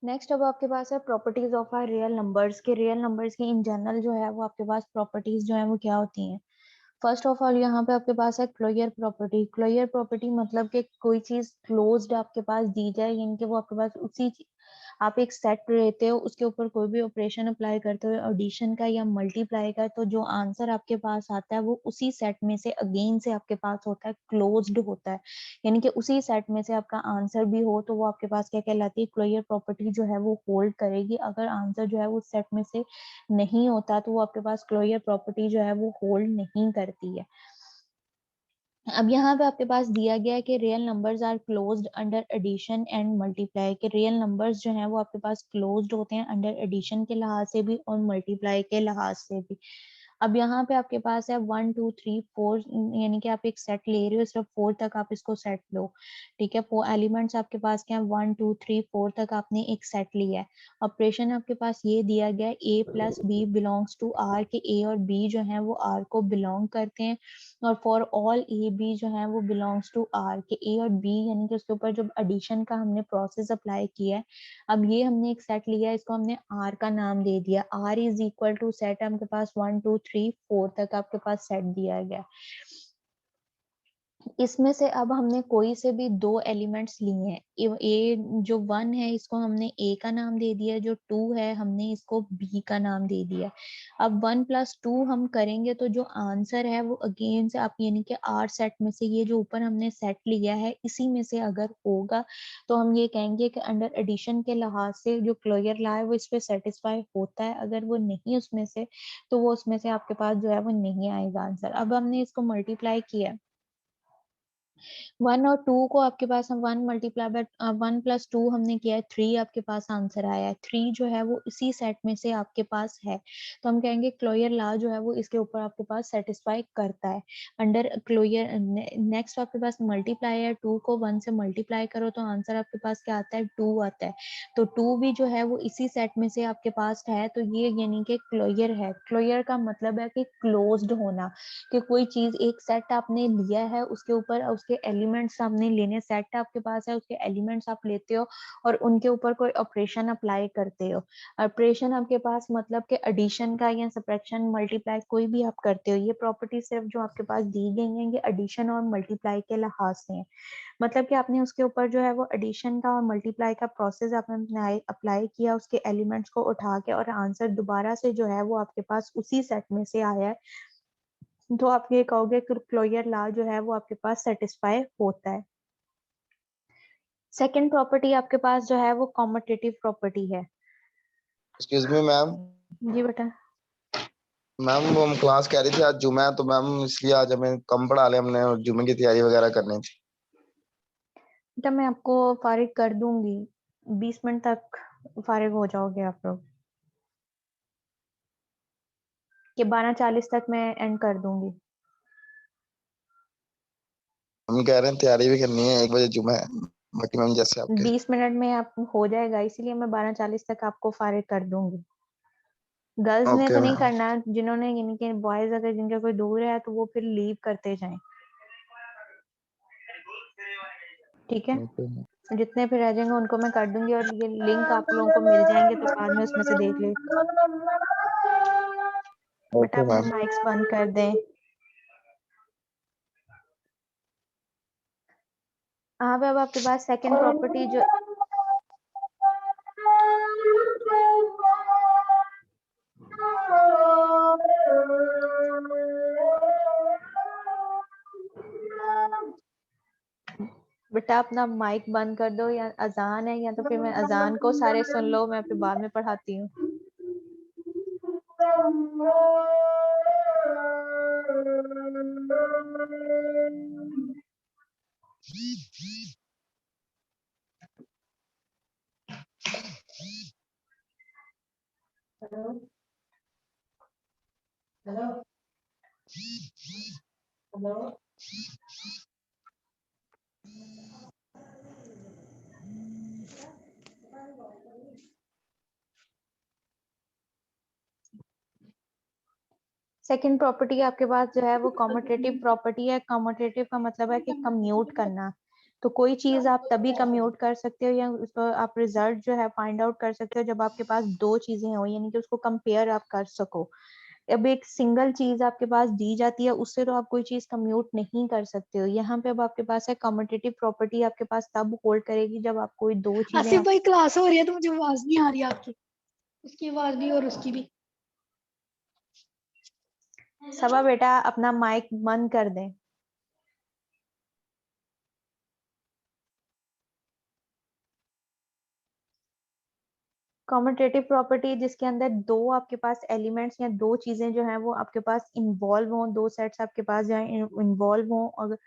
Next अब आपके पास है properties of R real numbers के रियल नंबर्स की इन जनरल जो है वो आपके पास प्रॉपर्टीज जो है वो क्या होती हैं। फर्स्ट ऑफ ऑल यहाँ पे आपके पास है क्लोजर प्रॉपर्टी। क्लोजर प्रॉपर्टी मतलब कि कोई चीज क्लोज्ड आपके पास दी जाए, यानी कि वो आपके पास आप एक सेट लेते हो, उसके ऊपर कोई भी ऑपरेशन अप्लाई करते हो एडिशन का या मल्टीप्लाई का, तो जो आंसर आपके पास आता है वो उसी सेट में से अगेन से आपके पास होता है, क्लोज्ड होता है। यानी कि उसी सेट में से आपका आंसर भी हो तो वो आपके पास क्या कहलाती है, क्लोजर प्रॉपर्टी जो है वो होल्ड करेगी। अगर आंसर जो है वो सेट में से नहीं होता तो वो आपके पास क्लोजर प्रॉपर्टी जो है वो होल्ड नहीं करती है। अब यहाँ पे आपके पास दिया गया है कि real numbers are closed under addition and multiply, के रियल नंबर्स जो हैं वो आपके पास क्लोज्ड होते हैं अंडर एडिशन के लिहाज से भी और मल्टीप्लाई के लिहाज से भी। अब यहाँ पे आपके पास है 1 2 3 4, यानी कि आप एक सेट ले रहे हो, सिर्फ 4 तक आप इसको सेट लो। ठीक है, 4 एलिमेंट्स आपके पास क्या है, 1 2 3 4 तक आपने एक सेट लिया है। ऑपरेशन आपके पास ये दिया गया है a plus B belongs to R, के a और b जो है वो r को बिलोंग करते हैं। और फॉर ऑल ए बी जो है वो बिलोंग्स टू आर, के ए और बी, यानी कि उसके ऊपर जब एडिशन का हमने प्रोसेस अप्लाई किया है। अब ये हमने एक सेट लिया है, इसको हमने आर का नाम दे दिया। R is equal to set आपके पास 1 2 3 4 तक आपके पास सेट दिया गया। इसमें से अब हमने कोई से भी दो एलिमेंट्स लिए हैं। ए जो 1 है इसको हमने ए का नाम दे दिया, जो 2 है हमने इसको बी का नाम दे दिया। अब 1 + 2 हम करेंगे तो जो आंसर है वो अगेन से आप, यानी कि आर सेट में से ये जो ऊपर हमने सेट लिया है इसी में से अगर होगा तो हम ये कहेंगे कि अंडर एडिशन के लिहाज से जो क्लोजर लॉ है वो इस पे सेटिस्फाई होता है। अगर वो नहीं उसमें से तो वो उसमें से आपके पास जो है वो नहीं आएगा आंसर। अब हमने इसको मल्टीप्लाई किया, 1 और 2 को आपके पास हम 1 + 2 हमने किया है, 3 आपके पास आंसर आया है। 3 जो है वो इसी सेट में से आपके पास है, तो हम कहेंगे क्लोजर लॉ जो है वो इसके ऊपर आपके पास सेटिस्फाई करता है अंडर क्लोजर। नेक्स्ट आपके पास मल्टीप्लाई है, 2 को 1 से मल्टीप्लाई करो तो आंसर आपके पास क्या आता है, 2 आता है। तो 2 भी जो है वो इसी सेट में से आपके पास है, तो ये यानी कि क्लोजर है। क्लोजर का मतलब है कि क्लोज्ड होना, कि कोई चीज एक सेट आपने लिया है, उसके ऊपर उसके एलिमेंट्स आपने लेने, सेट आपके पास है उसके एलिमेंट्स आप लेते हो और उनके ऊपर कोई ऑपरेशन अप्लाई करते हो। ऑपरेशन आपके पास मतलब कि एडिशन का या सब्ट्रैक्शन मल्टीप्लाई कोई भी आप करते हो। ये प्रॉपर्टी सिर्फ जो आपके पास दी गई है ये एडिशन और मल्टीप्लाई के लिहाज से है। मतलब कि आपने उसके ऊपर जो है वो एडिशन का और मल्टीप्लाई का प्रोसेस आपने अप्लाई किया, उसके एलिमेंट्स को उठा के, और आंसर दोबारा से जो है वो आपके पास उसी सेट में से आया है, तो आप ये कहोगे कि क्लोजर लॉ जो है वो आपके पास सेटिस्फाई होता है। सेकंड प्रॉपर्टी आपके पास जो है वो कॉम्यूटेटिव प्रॉपर्टी है। Excuse me ma'am. जी बेटा। मैम वो हम क्लास कह रही थी आज जुम्मा है, तो मैम इसलिए आज हमें कम पढ़ा ले हमने, और जुम्मे की तैयारी वगैरह करनी थी। बेटा मैं आपको फारिग कर दूंगी, 20 मिनट तक फारिग हो जाओगे आप लोग, कि 12:40 तक मैं एंड कर दूंगी। हम कह रहे हैं तैयारी भी करनी है, 1 बजे जुम्मा है। बाकी मैम जैसे आपके। 20 मिनट में आप हो जाएगा, इसीलिए मैं 12:40 तक आपको फारिग कर दूंगी। गर्ल्स ने ओके तो नहीं मैम। करना, जिन्होंने यानी कि बॉयज अगर जिनका कोई दूर है तो वो फिर लीव करते जाएं। ठीक है, ओके मैम। जितने फिर रह जाएंगे उनको मैं कर दूंगी, और ये लिंक आप लोगों को मिल जाएंगे तो बाद में उसमें से देख ले। बेटा ओके अपने मैम। माइक्स बंद कर दें। हाँ अब आपके पास सेकंड प्रॉपर्टी जो, बेटा अपना माइक बंद कर दो, या अजान है, या तो फिर मैं अजान को सारे सुन लो, मैं फिर बाद में पढ़ाती हूँ। Hello hello hello. Second property आपके पास जो है वो कम्यूटेटिव प्रॉपर्टी है। कम्यूटेटिव का मतलब है कि कम्यूट करना। तो कोई चीज आप तभी कम्यूट कर सकते हो या उसको आप रिजल्ट जो है फाइंड आउट कर सकते हो जब आपके पास दो चीजें हो, यानी कि उसको कंपेयर आप कर सको। अब एक सिंगल चीज आपके पास दी जाती है, उससे तो आप कोई चीज कम्यूट नहीं कर सकते हो। यहाँ पे अब आपके पास है कम्यूटेटिव प्रॉपर्टी, आपके पास तब होल्ड करेगी जब आप कोई दो चीजें आसिफ भाई क्लास हो रही है तो मुझे आवाज नहीं आ रही आपकी, उसकी आवाज भी और उसकी भी। सबा बेटा अपना माइक बंद कर दें। कॉम्यूटेटिव प्रॉपर्टी जिसके अंदर दो आपके पास एलिमेंट्स या दो चीजें जो हैं वो आपके पास इन्वॉल्व हों, दो सेट्स आपके पास जो है इन्वॉल्व हों, और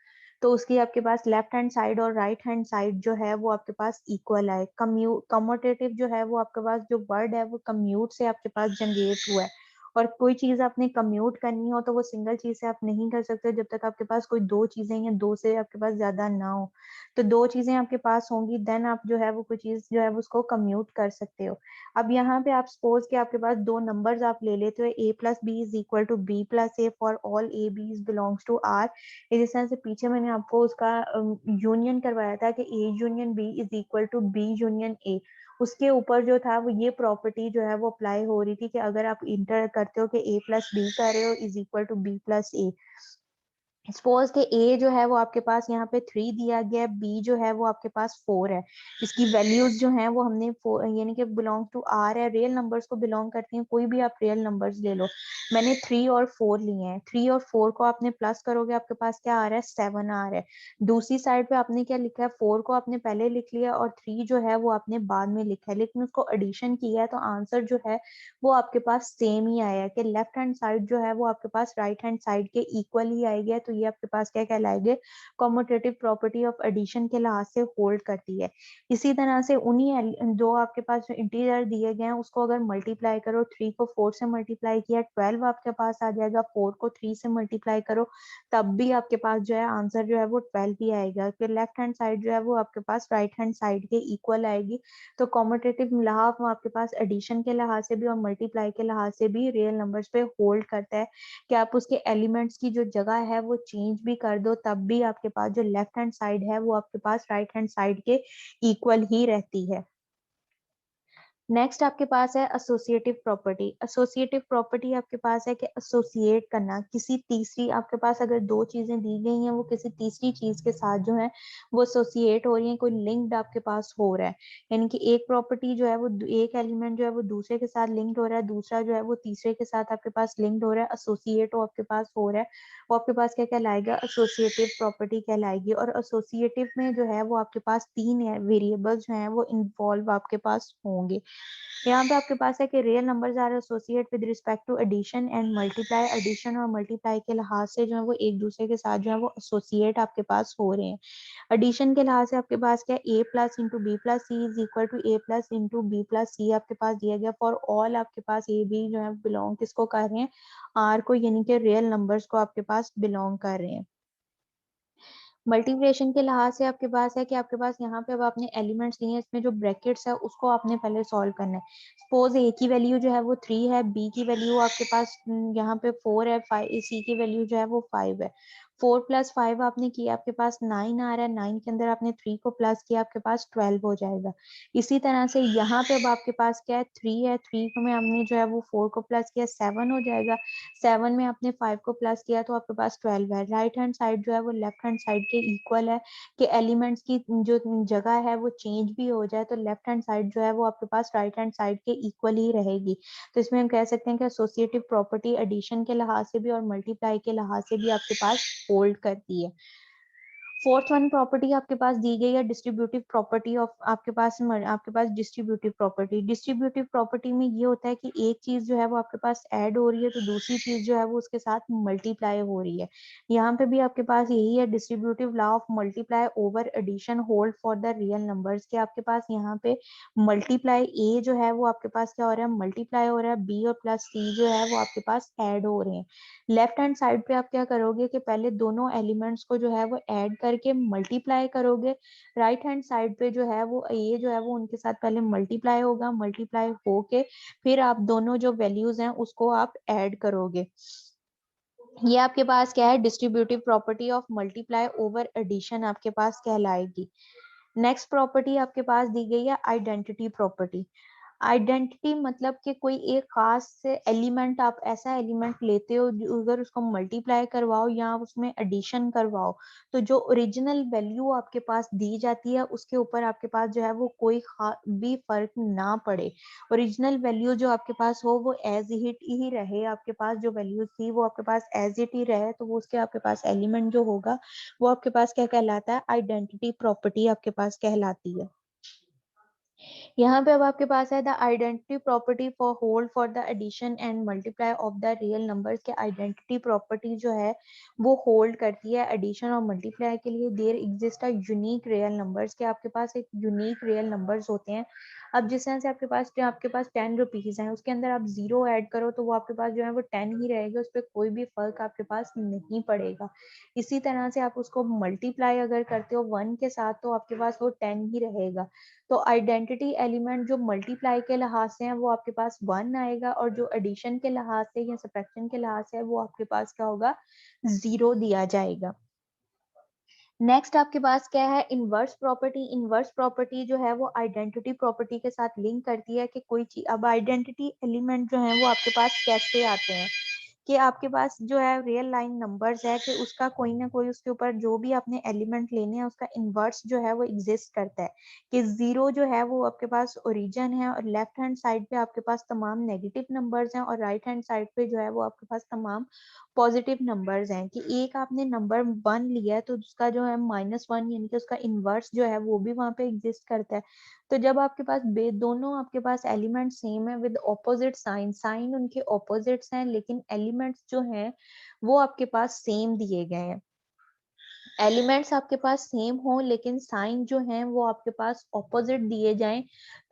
तो उसकी आपके पास लेफ्ट हैंड साइड और राइट हैंड साइड जो है वो आपके पास इक्वल है। कम्यूटेटिव जो है वो आपके पास जो वर्ड है वो कम्यूट से आपके पास जनरेट हुआ है, और कोई चीज आपने कम्यूट करनी हो तो वो सिंगल चीज से आप नहीं कर सकते जब तक आपके पास कोई दो चीजें या दो से आपके पास ज्यादा ना हो। तो दो चीजें आपके पास होंगी देन आप जो है वो कोई चीज जो है वो उसको कम्यूट कर सकते हो। अब यहाँ पे आप सपोज कि आपके पास दो नंबर्स आप ले लेते हो, a plus B is equal to B plus A for all A B belongs to R. इस तरह से पीछे मैंने आपको उसका यूनियन करवाया था कि a union b is equal to b union a। उसके ऊपर जो था वो ये प्रॉपर्टी जो है वो अप्लाई हो रही थी कि अगर आप इंटर करते हो कि a प्लस बी कर रहे हो is equal to b plus A. Suppose के ए जो है वो आपके पास यहाँ पे 3 दिया गया है, बी जो है वो आपके पास 4 है। इसकी वैल्यूज जो है वो हमने यानी कि बिलोंग टू आर है, रियल नंबर्स को बिलोंग करती हैं, कोई भी आप रियल नंबर्स ले लो। मैंने 3 और 4 लिए हैं, 3 और 4 को आपने प्लस करोगे आपके पास क्या आ रहा है, 7 आ रहा है। दूसरी साइड पे आपने क्या लिखा है, 4 को आपने पहले लिख लिया और 3 जो है वो आपने बाद में लिखा है, लेकिन उसको एडिशन किया है तो आंसर जो है वो आपके पास सेम ही आया है कि लेफ्ट हैंड साइड जो है वो आपके पास राइट हैंड साइड के इक्वल ही आएगा। तो ये आपके पास क्या कहलाएगा, कॉम्यूटेटिव प्रॉपर्टी ऑफ एडिशन के लिहाज से होल्ड करती है। इसी तरह से उन्हीं दो आपके पास जो इंटीजर दिए गए हैं उसको अगर मल्टीप्लाई करो, 3 को 4 से मल्टीप्लाई किया 12 आपके पास आ जाएगा, 4 को 3 से मल्टीप्लाई करो तब भी आपके पास जो है आंसर जो है वो 12 ही आएगा। फिर लेफ्ट हैंड साइड जो है वो आपके पास राइट हैंड साइड के इक्वल आएगी। तो कॉम्यूटेटिव लिहाज आपके पास एडिशन के लिहाज से भी और मल्टीप्लाई के लिहाज से भी रियल नंबर्स पे होल्ड करता है कि आप उसके एलिमेंट्स की जो जगह है वो चेंज भी कर दो तब भी आपके पास जो लेफ्ट हैंड साइड है वो आपके पास राइट हैंड साइड के इक्वल ही रहती है। नेक्स्ट आपके पास है एसोसिएटिव प्रॉपर्टी। एसोसिएटिव प्रॉपर्टी आपके पास है कि एसोसिएट करना, किसी तीसरी आपके पास अगर दो चीजें दी गई हैं वो किसी तीसरी चीज के साथ जो है वो एसोसिएट हो रही है, कोई लिंक्ड आपके पास हो रहा है। यानी कि एक प्रॉपर्टी जो है वो एक एलिमेंट जो है वो दूसरे के साथ लिंक्ड हो रहा है, दूसरा जो है वो तीसरे के साथ आपके पास लिंक्ड हो रहा है, एसोसिएट हो आपके पास हो रहा है, वो आपके पास क्या कहलाएगा, एसोसिएटिव प्रॉपर्टी कहलाएगी। और एसोसिएटिव में जो है वो आपके पास तीन वेरिएबल्स जो है वो इन्वॉल्व आपके पास होंगे। यहाँ पे आपके पास है कि real numbers are associate with respect to addition and multiply. Addition और मल्टीप्लाई के लिहाज से जो है वो एक दूसरे के साथ जो है वो एसोसिएट आपके पास हो रहे हैं। एडिशन के लिहाज से आपके पास क्या है, a plus into B plus C is equal to a plus into B plus C आपके पास दिया गया फॉर ऑल आपके पास ए बी जो है बिलोंग किसको कर रहे हैं, आर को, यानी कि रियल नंबर्स को आपके पास बिलोंग कर रहे हैं। मल्टीप्लिकेशन के लिहाज से आपके पास है कि आपके पास यहाँ पे अब आपने एलिमेंट्स लिए हैं, इसमें जो ब्रैकेट्स है उसको आपने पहले सॉल्व करना है। सपोज ए की वैल्यू जो है वो 3 है, बी की वैल्यू आपके पास यहाँ पे 4 है, 5, सी की वैल्यू जो है वो 5 है। 4 प्लस 5 आपने किया आपके पास 9 आ रहा है, 9 के अंदर आपने 3 को प्लस किया आपके पास 12 हो जाएगा। इसी तरह से यहाँ पे अब आपके पास क्या है, 3 है, 3 को में हमने जो है वो 4 को प्लस किया 7 हो जाएगा। 7 में आपने 5 को प्लस किया तो आपके पास 12 है। राइट हैंड साइड जो है वो लेफ्ट हैंड साइड के इक्वल है कि एलिमेंट्स की जो जगह है वो चेंज भी हो जाए तो लेफ्ट हैंड साइड जो है वो आपके पास राइट हैंड साइड के इक्वल ही रहेगी। तो इसमें हम कह सकते हैं कि एसोसिएटिव प्रॉपर्टी एडिशन के लिहाज से भी और मल्टीप्लाई के लिहाज से भी आपके पास होल्ड करती है। फोर्थ वन प्रॉपर्टी आपके पास दी गई है डिस्ट्रीब्यूटिव प्रॉपर्टी ऑफ आपके पास डिस्ट्रीब्यूटिव प्रॉपर्टी। डिस्ट्रीब्यूटिव प्रॉपर्टी में ये होता है कि एक चीज जो है वो आपके पास ऐड हो रही है तो दूसरी चीज जो है वो उसके साथ मल्टीप्लाई हो रही है। यहाँ पे भी आपके पास यही है, distributive law of multiply over addition hold for the real numbers के आपके पास यहाँ पे मल्टीप्लाई ए जो है वो आपके पास क्या हो रहा है, मल्टीप्लाई हो रहा है, बी और प्लस सी जो है वो आपके पास ऐड हो रहे हैं। लेफ्ट हैंड साइड पे आप क्या करोगे कि पहले दोनों एलिमेंट्स को जो है वो ऐड करके मल्टीप्लाई करोगे। राइट हैंड साइड पे जो है वो ये जो है वो उनके साथ पहले मल्टीप्लाई होगा, मल्टीप्लाई होके फिर आप दोनों जो वैल्यूज हैं उसको आप ऐड करोगे। ये आपके पास क्या है, distributive property of multiply over addition आपके पास कहलाएगी। नेक्स्ट प्रॉपर्टी आपके पास दी गई है आइडेंटिटी प्रॉपर्टी। आइडेंटिटी मतलब कि कोई एक खास से एलिमेंट, आप ऐसा एलिमेंट लेते हो अगर उसको मल्टीप्लाई करवाओ या उसमें एडिशन करवाओ तो जो ओरिजिनल वैल्यू आपके पास दी जाती है उसके ऊपर आपके पास जो है वो कोई भी फर्क ना पड़े। ओरिजिनल वैल्यू जो आपके पास हो वो एज इट ही रहे, आपके पास जो वैल्यू थी वो आपके पास एज इट ही रहे, तो वो उसके आपके पास एलिमेंट जो होगा वो आपके पास क्या कहलाता है, आइडेंटिटी प्रॉपर्टी आपके पास कहलाती है। यहाँ पे अब आपके पास है the identity property for hold for the addition and multiply of the real numbers के आइडेंटिटी प्रॉपर्टी जो है वो होल्ड करती है एडिशन और मल्टीप्लाई के लिए। There exist a unique real numbers के आपके पास एक यूनिक रियल नंबर्स होते हैं। अब जिस तरह से आपके पास 10 रुपीज है, उसके अंदर आप 0 ऐड करो तो वो आपके पास जो है वो 10 ही रहेगा, उस पर कोई भी फर्क आपके पास नहीं पड़ेगा। इसी तरह से आप उसको मल्टीप्लाई अगर करते हो 1 के साथ तो आपके पास वो 10 ही रहेगा। तो आइडेंटिटी एलिमेंट जो मल्टीप्लाई के लिहाज से है वो आपके पास 1 आएगा, और जो एडिशन के लिहाज से या सब्ट्रैक्शन के लिहाज से है वो आपके पास क्या होगा, 0 दिया जाएगा। नेक्स्ट आपके पास क्या है, इनवर्स प्रॉपर्टी। इनवर्स प्रॉपर्टी जो है वो आइडेंटिटी प्रॉपर्टी के साथ लिंक करती है कि कोई चीज, अब आइडेंटिटी एलिमेंट जो है वो आपके पास कैसे आते हैं कि आपके पास जो है रियल लाइन नंबर्स है कि उसका कोई ना कोई उसके ऊपर जो भी आपने एलिमेंट लेने हैं उसका इनवर्स जो है वो एग्जिस्ट करता है। कि 0 जो है वो आपके पास ओरिजिन है, और लेफ्ट हैंड साइड पे आपके पास तमाम नेगेटिव नंबर्स हैं, और राइट हैंड साइड पे जो है वो आपके पास तमाम पॉजिटिव नंबर्स हैं। कि एक आपने नंबर 1 लिया है तो उसका जो है -1 यानी कि उसका इनवर्स जो है वो भी वहां पे एग्जिस्ट करता है। तो जब आपके पास दोनों आपके पास एलिमेंट सेम है विद ऑपोजिट साइन, साइन उनके ऑपोजिट्स हैं लेकिन एलिमेंट्स जो हैं वो आपके पास सेम दिए गए हैं। एलिमेंट्स आपके पास सेम हो लेकिन साइन जो हैं वो आपके पास ऑपोजिट दिए जाएं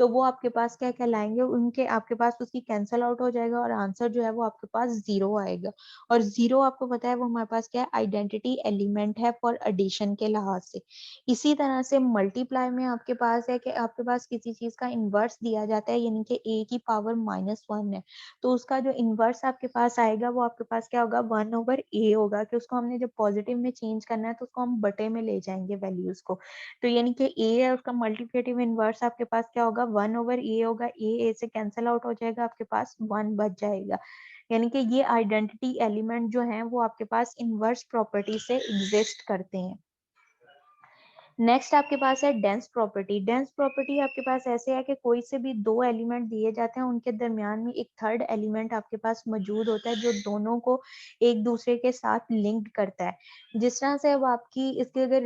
तो वो आपके पास क्या कहलाएंगे, उनके आपके पास उसकी कैंसल आउट हो जाएगा और आंसर जो है वो आपके पास 0 आएगा। और 0 आपको पता है वो हमारे पास क्या है, आइडेंटिटी एलिमेंट है फॉर एडिशन के लिहाज से। इसी तरह से मल्टीप्लाई में आपके पास है कि आपके पास किसी चीज का इनवर्स दिया जाता है, यानी कि a की पावर -1 है तो उसका जो इनवर्स आपके पास आएगा वो आपके पास क्या होगा, 1/a होगा। कि उसको हमने जब पॉजिटिव में चेंज करना है तो उसको हम बटे में ले जाएंगे वैल्यूज को। तो यानी कि a है उसका मल्टीप्लिकेटिव इनवर्स आपके पास क्या होगा, 1/a होगा। a से कैंसिल आउट हो जाएगा, आपके पास 1 बच जाएगा। यानी कि ये आइडेंटिटी एलिमेंट जो है वो आपके पास इनवर्स प्रॉपर्टी से एग्जिस्ट करते हैं। नेक्स्ट आपके पास है डेंस प्रॉपर्टी। डेंस प्रॉपर्टी आपके पास ऐसे है कि कोई से भी 2 एलिमेंट दिए जाते हैं, उनके दरमियान में एक थर्ड एलिमेंट आपके पास मौजूद होता है जो दोनों को एक दूसरे के साथ लिंक्ड करता है। जिस तरह से अब आपकी इसके अगर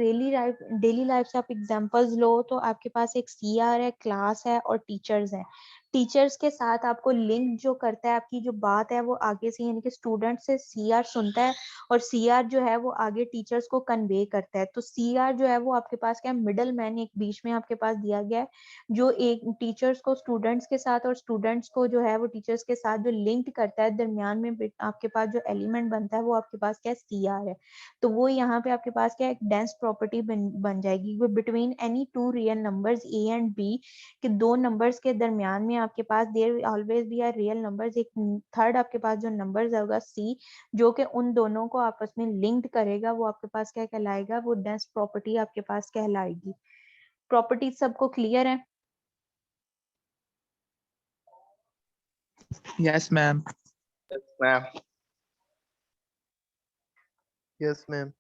डेली लाइफ से आप एग्जांपल्स लो तो आपके पास एक CR है, क्लास है और टीचर्स है। टीचर्स के साथ आपको लिंक जो करता है, आपकी जो बात है वो आगे से यानी कि स्टूडेंट से CR सुनता है और CR जो है वो आगे टीचर्स को कन्वे करता है। तो CR जो है वो आपके पास क्या, मिडल मैन एक बीच में आपके पास दिया गया है जो एक टीचर्स को स्टूडेंट्स के साथ और स्टूडेंट्स को जो है वो टीचर्स के साथ जो लिंक करता है, दरमियान में आपके पास जो एलिमेंट बनता है वो आपके पास क्या, CR है। तो वो यहाँ पे आपके पास क्या एक डेंस प्रॉपर्टी बन जाएगी between any 2 real numbers A and B, कि 2 नंबर्स के दरमियान में आपके पास there always be are real numbers, एक थर्ड आपके पास जो नंबर्स होगा C जो कि उन दोनों को आपस में लिंक्ड करेगा, वो आपके पास क्या कहलाएगा, वो डेंस प्रॉपर्टी आपके पास कहलाएगी। प्रॉपर्टी सबको क्लियर है? Yes, ma'am. Ma'am yes ma'am.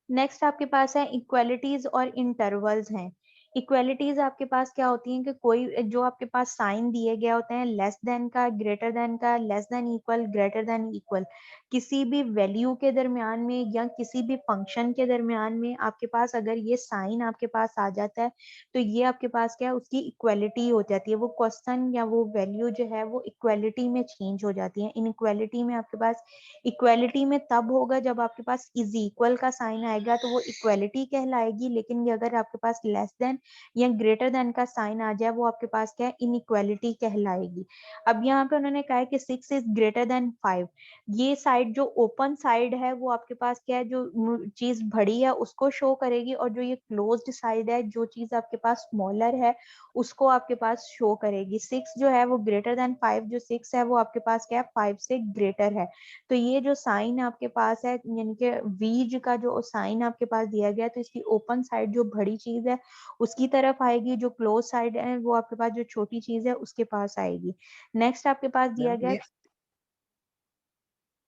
Next आपके पास है इक्वालिटीज और इंटरवल्स हैं। इक्वालिटीज आपके पास क्या होती हैं कि कोई जो आपके पास साइन दिए गए होते हैं, लेस देन का, ग्रेटर देन का, less than equal, greater than equal, किसी भी वैल्यू के दरमियान में या किसी भी फंक्शन के दरमियान में आपके पास अगर ये साइन आपके पास आ जाता है तो ये आपके पास क्या है, उसकी इक्वालिटी हो जाती है। वो क्वेश्चन या वो वैल्यू जो है वो इक्वालिटी में चेंज हो जाती है। इन इक्वालिटी में आपके पास, इक्वालिटी में तब होगा जब आपके पास इज इक्वल का साइन आएगा तो वो इक्वालिटी कहलाएगी, लेकिन ये अगर आपके पास लेस देन या ग्रेटर देन का साइन आ जाए वो आपके पास क्या है, इनइक्वालिटी कहलाएगी। अब यहाँ पे उन्होंने कहा है कि 6 इज ग्रेटर देन 5, ये साइड साइड जो ओपन साइड है वो आपके पास क्या है, जो चीज बड़ी है उसको शो करेगी, और जो ये क्लोज्ड साइड है, जो चीज आपके पास स्मॉलर है उसको आपके पास शो करेगी। 6 जो है वो ग्रेटर देन 5, जो 6 है वो आपके पास क्या है, 5 से ग्रेटर है। तो ये जो साइन आपके पास है, यानी कि वीज का जो साइन आपके पास दिया गया है, तो इसकी ओपन साइड जो बड़ी चीज है उसकी तरफ आएगी, जो क्लोज साइड है वो आपके पास जो छोटी चीज है उसके पास आएगी। नेक्स्ट आपके पास दिया मैम गया ये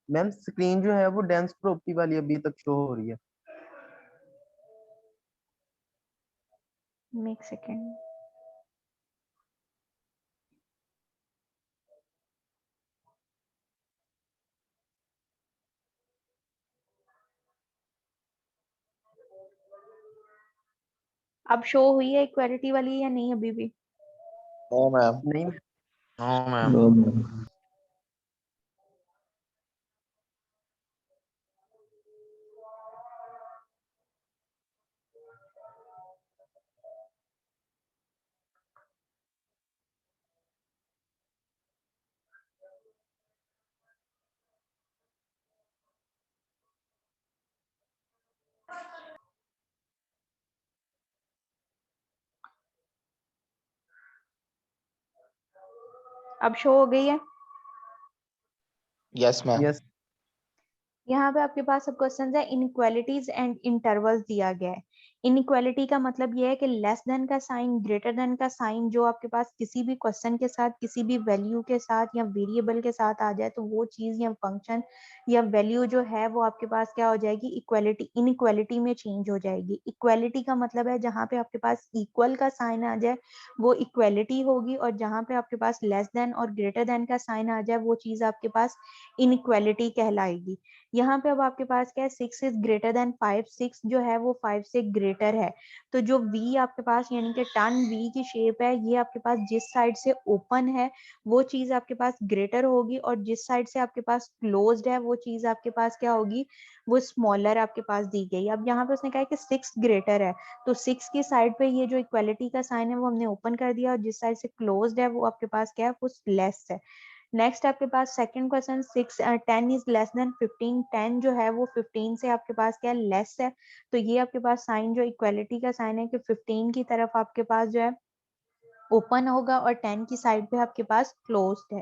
मैम स्क्रीन जो है वो डेंस प्रॉपर्टी वाली अभी तक शो हो रही है। एक सेकेंड। अब शो हुई है इक्वालिटी वाली या नहीं अभी भी? No ma'am. नहीं नो मैम। No ma'am. अब शो हो गई है। Yes ma'am. यस यहाँ पे आपके पास सब क्वेश्चंस है, इनइक्वालिटीज एंड इंटरवल्स दिया गया है। इनइक्वालिटी का मतलब ये है कि लेस देन का साइन, ग्रेटर देन का साइन जो आपके पास किसी भी क्वेश्चन के साथ, किसी भी वैल्यू के साथ या वेरिएबल के साथ आ जाए, तो वो चीज या फंक्शन या वैल्यू जो है वो आपके पास क्या हो जाएगी, इक्वालिटी, इनइक्वालिटी में चेंज हो जाएगी। इक्वालिटी का मतलब है जहाँ पे आपके पास इक्वल का साइन आ जाए वो इक्वालिटी होगी, और जहाँ पे आपके पास लेस देन और ग्रेटर देन का साइन आ जाए वो चीज आपके पास इनइक्वालिटी कहलाएगी। यहाँ पे अब आपके पास क्या है, 6 इज ग्रेटर देन 5, 6 जो है वो 5 से ग्रेटर है। तो जो v आपके पास यानी कि टर्न v की शेप है, ये आपके पास जिस साइड से ओपन है वो चीज आपके पास ग्रेटर होगी, और जिस साइड से आपके पास क्लोज्ड है वो चीज आपके पास क्या होगी, वो स्मॉलर आपके पास दी गई। अब यहाँ पे उसने कहा है कि 6 ग्रेटर है, तो 6 की साइड पे ये जो इक्वालिटी का साइन है वो हमने ओपन कर दिया, और जिस साइड से क्लोज्ड है वो आपके पास क्या है, वो लेस है। नेक्स्ट आपके पास second question, 10 is less than 15, 10 जो है वो 15 से आपके पास क्या लेस है। तो ये आपके पास साइन जो इक्वालिटी का साइन है कि 15 की तरफ आपके पास जो है ओपन होगा, और 10 की साइड पे आपके पास क्लोज्ड है।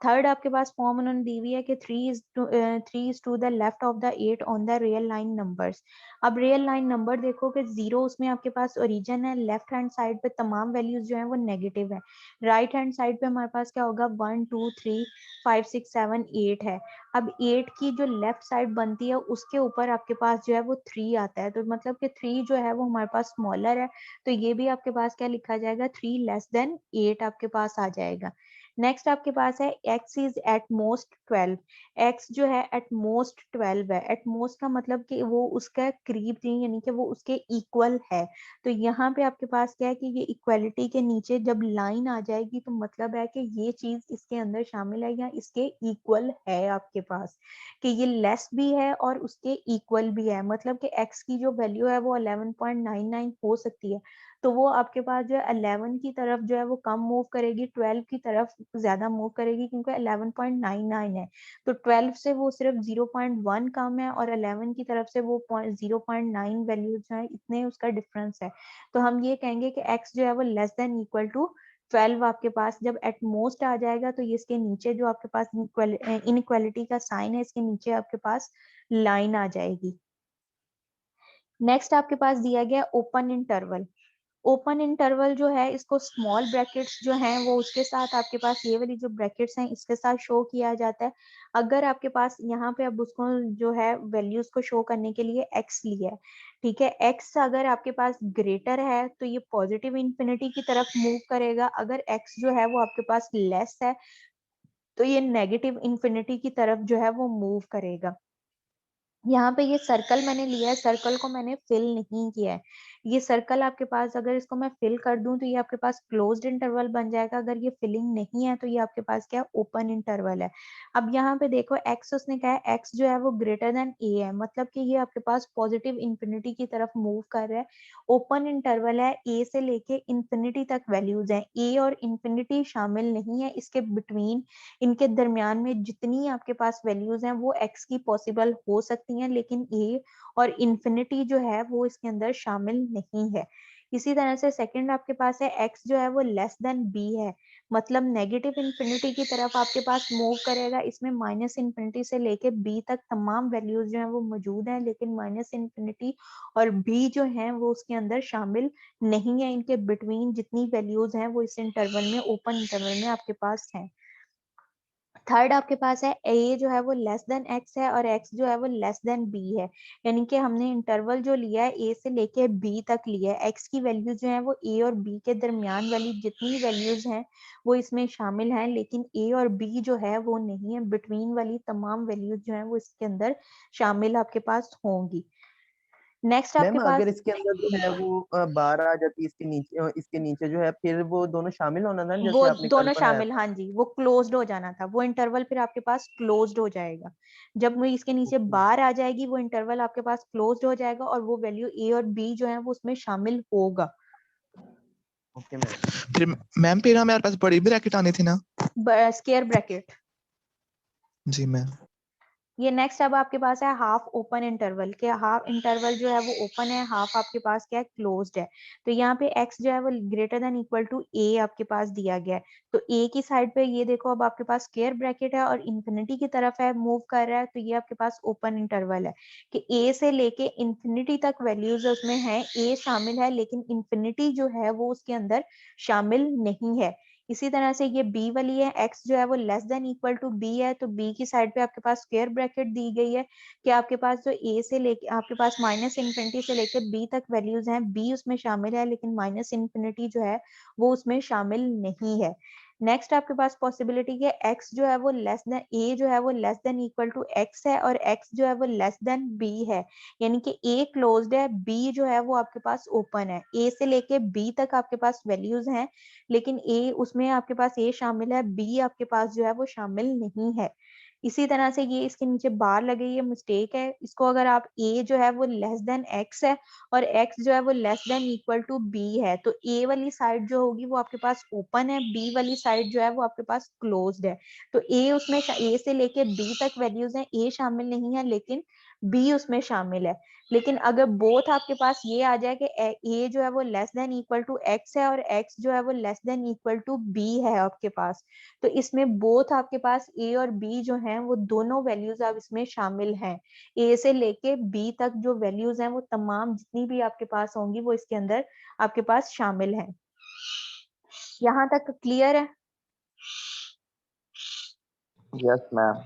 थर्ड आपके पास फॉर्म उन्होंने दी हुई है कि 3 is to the left of the 8 on the real line numbers। अब रियल लाइन नंबर देखो कि 0 उसमें आपके पास ओरिजिन है, लेफ्ट हैंड साइड पे तमाम वैल्यूज जो है वो नेगेटिव है, राइट हैंड साइड पे हमारे पास क्या होगा, 1 2 3 5 6 7 8 है। अब 8 की जो लेफ्ट साइड बनती है उसके ऊपर आपके पास जो है वो 3 आता है, तो मतलब कि 3 जो है वो हमारे पास स्मॉलर है, तो ये भी आपके पास क्या लिखा जाएगा, 3 लेस देन 8 आपके पास आ जाएगा। नेक्स्ट आपके पास है x is at most 12, x जो है एट मोस्ट 12 है। एट मोस्ट का मतलब कि वो उसका करीब नहीं, यानी कि वो उसके इक्वल है। तो यहाँ पे आपके पास क्या है कि ये इक्वलिटी के नीचे जब लाइन आ जाएगी तो मतलब है कि ये चीज इसके अंदर शामिल है या इसके इक्वल है आपके पास, कि ये लेस भी है और उसके इक्वल भी है। मतलब कि x की जो वैल्यू है वो 11.99 हो सकती है, तो वो आपके पास जो है 11 की तरफ जो है वो कम मूव करेगी, 12 की तरफ ज्यादा मूव करेगी, क्योंकि 11.99 है। तो 12 से वो सिर्फ 0.1 कम है, और 11 की तरफ से वो 0.9 वैल्यू जो है, इतने उसका डिफरेंस है। तो हम ये कहेंगे कि x जो है वो लेस देन इक्वल टू 12 आपके पास जब एट मोस्ट आ जाएगा, तो ये इसके नीचे जो आपके पास इनइक्वालिटी का साइन है, इसके नीचे आपके पास लाइन आ जाएगी। नेक्स्ट आपके पास दिया गया ओपन इंटरवल। ओपन इंटरवल जो है इसको स्मॉल ब्रैकेट्स जो हैं वो उसके साथ आपके पास ये वाली जो ब्रैकेट्स हैं इसके साथ शो किया जाता है। अगर आपके पास यहाँ पे अब उसको जो है वैल्यूज को शो करने के लिए x लिया है, ठीक है, x अगर आपके पास ग्रेटर है तो ये पॉजिटिव इंफिनिटी की तरफ मूव करेगा, अगर x जो है वो आपके पास लेस है तो ये नेगेटिव इंफिनिटी की तरफ जो है वो मूव करेगा। यहाँ पे ये सर्कल मैंने लिया है, सर्कल को मैंने फिल नहीं किया है। ये सर्कल आपके पास अगर इसको मैं फिल कर दूं तो ये आपके पास क्लोज्ड इंटरवल बन जाएगा। अगर ये फिलिंग नहीं है तो ये आपके पास क्या ओपन इंटरवल है। अब यहाँ पे देखो एक्स उसने कहा है एक्स जो है वो ग्रेटर देन ए है, मतलब कि ये आपके पास पॉजिटिव इंफिनिटी की तरफ मूव कर रहा है। ओपन इंटरवल है, ए से लेके इंफिनिटी तक वैल्यूज है, ए और इंफिनिटी शामिल नहीं है इसके बिटवीन। इनके दरमियान में जितनी आपके पास वैल्यूज हैं वो एक्स की पॉसिबल हो सकती हैं, लेकिन ए और इंफिनिटी जो है वो इसके अंदर शामिल नहीं है। इसी तरह से सेकंड आपके पास है एक्स जो है वो लेस देन बी है, मतलब नेगेटिव इंफिनिटी की तरफ आपके पास मूव करेगा। इसमें माइनस इंफिनिटी से लेके बी तक तमाम वैल्यूज जो है वो मौजूद हैं, लेकिन माइनस इंफिनिटी और बी जो है वो उसके अंदर शामिल नहीं है। इनके बिटवीन जितनी वैल्यूज हैं वो इस इंटरवल में, ओपन इंटरवल में आपके पास हैं। थर्ड आपके पास है ए जो है वो लेस देन एक्स है और एक्स जो है वो लेस देन बी है, यानी कि हमने इंटरवल जो लिया है ए से लेके बी तक लिया है। एक्स की वैल्यू जो है वो ए और बी के दरमियान वाली जितनी वैल्यूज हैं वो इसमें शामिल हैं, लेकिन ए और बी जो है वो नहीं है। बिटवीन वाली तमाम वैल्यूज जो है वो इसके अंदर शामिल आपके पास होंगी। नेक्स्ट मैम आपके पास अगर इसके अंदर जो है वो बार आ जाती है इसके नीचे जो है, फिर वो दोनों शामिल होना था ना, वो जैसे आपने कल दोनों पढ़ाया शामिल, था। हाँ जी, वो क्लोज्ड हो जाना था। वो इंटरवल फिर आपके पास क्लोज्ड हो जाएगा। जब मैं इसके नीचे ओके बार आ जाएगी वो इंटरवल आपके पास क्लोज्ड हो जाएगा और वो वैल्यू ए और बी जो है वो उसमें शामिल होगा। Okay ma'am. फिर मैम फिर हमारे पास बड़ी ब्रैकेट आनी थी ना। Square bracket. जी मैम। ये नेक्स्ट अब आपके पास है हाफ ओपन इंटरवल के। हाफ इंटरवल जो है वो ओपन है, हाफ आपके पास क्या है क्लोज्ड है। तो यहाँ पे x जो है वो greater than equal to a आपके पास दिया गया है। तो a की साइड पे ये देखो अब आपके पास स्क्वायर ब्रैकेट है और इंफिनिटी की तरफ है मूव कर रहा है, तो ये आपके पास ओपन इंटरवल है कि a से लेके इंफिनिटी तक वैल्यूज उसमें है, a शामिल है लेकिन इंफिनिटी जो है वो उसके अंदर शामिल नहीं है। इसी तरह से ये b वाली है, x जो है वो less than equal to b है, तो b की साइड पे आपके पास स्क्वायर ब्रैकेट दी गई है कि आपके पास जो a से लेके आपके पास माइनस इंफिनिटी से लेके b तक वैल्यूज हैं, b उसमें शामिल है लेकिन माइनस इंफिनिटी जो है वो उसमें शामिल नहीं है। नेक्स्ट आपके पास पॉसिबिलिटी है x जो है वो लेस देन a जो है वो less than equal to x है और x जो है वो लेस देन b है, यानी कि a क्लोज्ड है, b जो है वो आपके पास ओपन है। a से लेके b तक आपके पास वैल्यूज हैं लेकिन a उसमें आपके पास a शामिल है, b आपके पास जो है वो शामिल नहीं है। इसी तरह से ये इसके नीचे बार लगे, ये मिस्टेक है। इसको अगर आप a जो है वो लेस देन x है और x जो है वो less than equal to b है, तो a वाली साइड जो होगी वो आपके पास ओपन है, b वाली साइड जो है वो आपके पास क्लोज्ड है। तो a उसमें a से लेके b तक वैल्यूज हैं, a शामिल नहीं है लेकिन b उसमें शामिल है। लेकिन अगर बोथ आपके पास ये आ जाए कि a जो है वो less than equal to x है और x जो है वो less than equal to b है आपके पास, तो इसमें बोथ आपके पास a और b जो हैं वो दोनों वैल्यूज अब इसमें शामिल हैं। a से लेके b तक जो वैल्यूज हैं वो तमाम जितनी भी आपके पास होंगी वो इसके अंदर आपके पास शामिल हैं। यहाँ तक क्लियर है? Yes ma'am.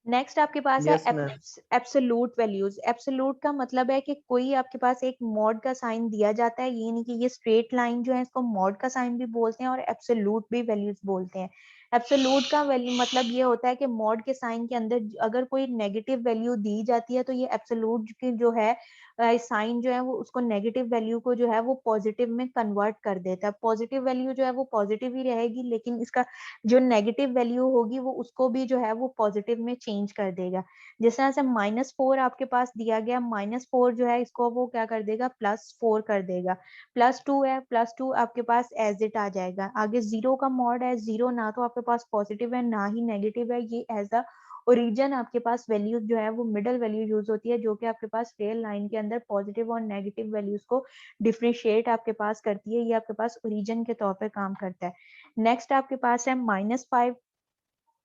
नेक्स्ट आपके पास है yes ma'am. Absolute values. Absolute का मतलब है कि कोई आपके पास एक मॉड का साइन दिया जाता है, ये नहीं कि ये स्ट्रेट लाइन जो है इसको मॉड का साइन भी बोलते हैं और एब्सोल्यूट भी वैल्यूज बोलते हैं। एब्सोल्यूट का वैल्यू मतलब ये होता है कि मॉड के साइन के अंदर अगर कोई नेगेटिव वैल्यू दी जाती है तो ये एब्सोल्यूट की जो है साइन जो है वो उसको नेगेटिव वैल्यू को जो है वो पॉजिटिव में कन्वर्ट कर देता है। पॉजिटिव वैल्यू जो है वो पॉजिटिव ही रहेगी लेकिन इसका जो नेगेटिव वैल्यू होगी वो उसको भी जो है वो पॉजिटिव में चेंज कर देगा। जिस तरह से -4 आपके पास दिया गया, -4 जो है इसको वो क्या कर देगा, +4 कर देगा। +2 है, +2 आपके पास एज इट आ जाएगा। आगे 0 का मॉड है, 0 ना तो आपके पास पॉजिटिव है ना ही नेगेटिव है, ये एज अ ओरिजिन आपके पास वैल्यूज जो है वो मिडल वैल्यू यूज होती है जो कि आपके पास रियल लाइन के अंदर पॉजिटिव और नेगेटिव वैल्यूज को डिफ्रेंशिएट आपके पास करती है, ये आपके पास ओरिजिन के तौर पे काम करता है। नेक्स्ट आपके पास है -5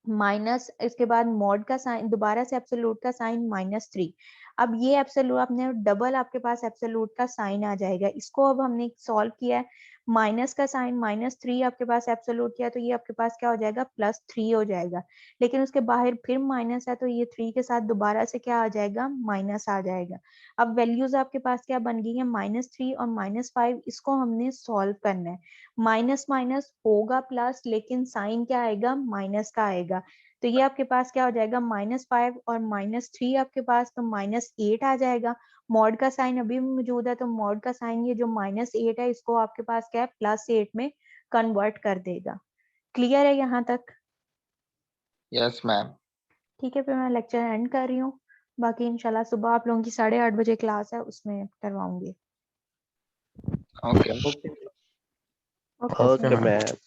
माइनस, इसके बाद मॉड का साइन, दोबारा से एब्सोल्यूट का साइन -3। अब ये एब्सोल्यूट आपने डबल आपके पास एब्सोल्यूट का साइन आ जाएगा। इसको अब हमने सॉल्व किया है, माइनस का साइन -3 आपके पास एब्सोल्यूट किया तो ये आपके पास क्या हो जाएगा, +3 हो जाएगा। लेकिन उसके बाहर फिर माइनस है तो ये 3 के साथ दोबारा से क्या आ जाएगा, माइनस आ जाएगा। अब वैल्यूज आपके पास क्या बन गई है, -3 और -5, इसको हमने सॉल्व करना है। माइनस माइनस होगा प्लस लेकिन साइन क्या आएगा, माइनस का आएगा। तो ये आपके पास क्या हो जाएगा, -5 और -3 आपके पास, तो -8 आ जाएगा। मॉड का साइन अभी भी मौजूद है, तो मॉड का साइन ये जो -8 है इसको आपके पास क्या है, +8 में कन्वर्ट कर देगा। क्लियर है यहाँ तक? Yes ma'am. ठीक है, फिर मैं लेक्चर एंड कर रही हूँ। बाकी इंशाल्लाह सुबह आप लोगों की 8:30 बजे क्लास है, उसमें करवाऊंगी। Okay. Okay okay okay sir. Ma'am.